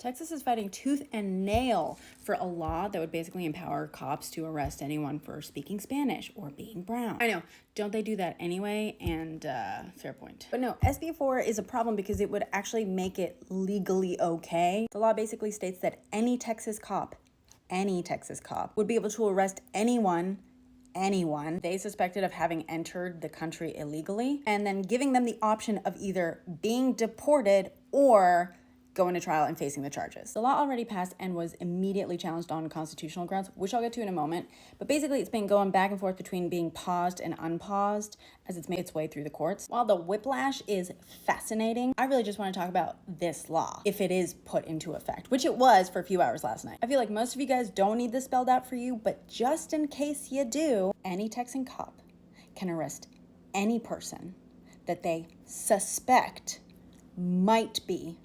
Texas is fighting tooth and nail for a law that would basically empower cops to arrest anyone for speaking Spanish or being brown. I know, don't they do that anyway? And fair point. But no, SB4 is a problem because it would actually make it legally okay. The law basically states that any Texas cop would be able to arrest anyone they suspected of having entered the country illegally, and then giving them the option of either being deported or going to trial and facing the charges. The law already passed and was immediately challenged on constitutional grounds, which I'll get to in a moment. But basically, it's been going back and forth between being paused and unpaused as it's made its way through the courts. While the whiplash is fascinating, I really just want to talk about this law, if it is put into effect, which it was for a few hours last night. I feel like most of you guys don't need this spelled out for you, but just in case you do, any Texan cop can arrest any person that they suspect might be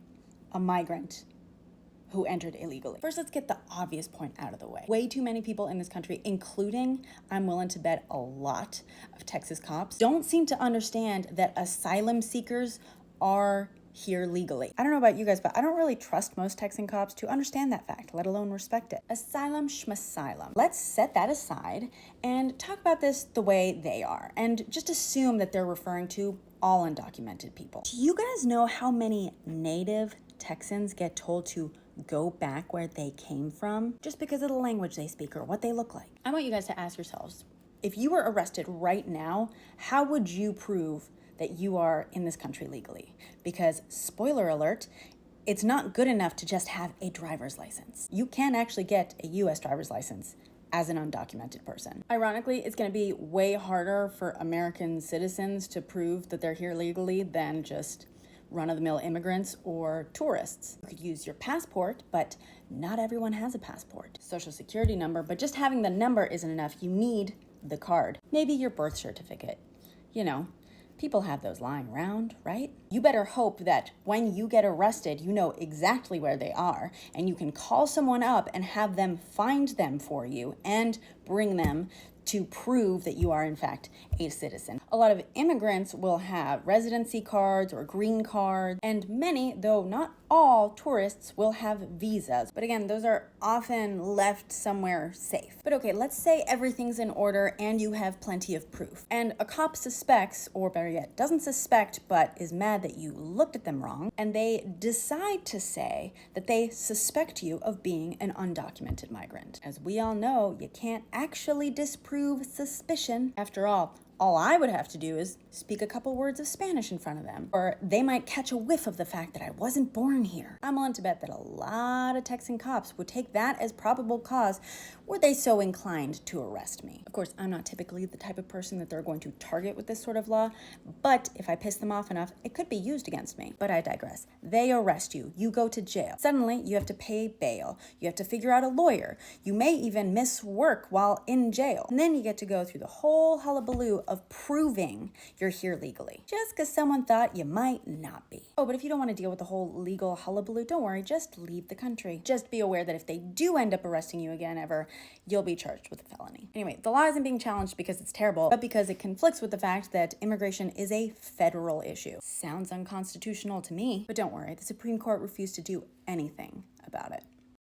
a migrant who entered illegally. First, let's get the obvious point out of the way. Way too many people in this country, including, I'm willing to bet, a lot of Texas cops, don't seem to understand that asylum seekers are here legally. I don't know about you guys, but I don't really trust most Texan cops to understand that fact, let alone respect it. Asylum schmasylum. Let's set that aside and talk about this the way they are, and just assume that they're referring to all undocumented people. Do you guys know how many native Texans get told to go back where they came from just because of the language they speak or what they look like? I want you guys to ask yourselves, if you were arrested right now, how would you prove that you are in this country legally? Because, spoiler alert, it's not good enough to just have a driver's license. You can actually get a US driver's license as an undocumented person. Ironically, it's going to be way harder for American citizens to prove that they're here legally than just run-of-the-mill immigrants or tourists. You could use your passport, but not everyone has a passport. Social security number, but just having the number isn't enough. You need the card. Maybe your birth certificate. You know, people have those lying around, right? You better hope that when you get arrested, you know exactly where they are, and you can call someone up and have them find them for you and bring them to prove that you are in fact a citizen. A lot of immigrants will have residency cards or green cards, and many, though not all, tourists will have visas. But again, those are often left somewhere safe. But okay, let's say everything's in order and you have plenty of proof, and a cop suspects, or better yet, doesn't suspect but is mad that you looked at them wrong, and they decide to say that they suspect you of being an undocumented migrant. As we all know, you can't actually disprove suspicion. After all I would have to do is speak a couple words of Spanish in front of them, or they might catch a whiff of the fact that I wasn't born here. I'm willing to bet that a lot of Texan cops would take that as probable cause were they so inclined to arrest me. Of course, I'm not typically the type of person that they're going to target with this sort of law, but if I piss them off enough, it could be used against me. But I digress. They arrest you. You go to jail. Suddenly, you have to pay bail. You have to figure out a lawyer. You may even miss work while in jail. And then you get to go through the whole hullabaloo of proving you're here legally, just because someone thought you might not be. Oh, but if you don't want to deal with the whole legal hullabaloo, don't worry, just leave the country. Just be aware that if they do end up arresting you again ever, you'll be charged with a felony. Anyway, the law isn't being challenged because it's terrible, but because it conflicts with the fact that immigration is a federal issue. Sounds unconstitutional to me, but don't worry, the Supreme Court refused to do anything about it.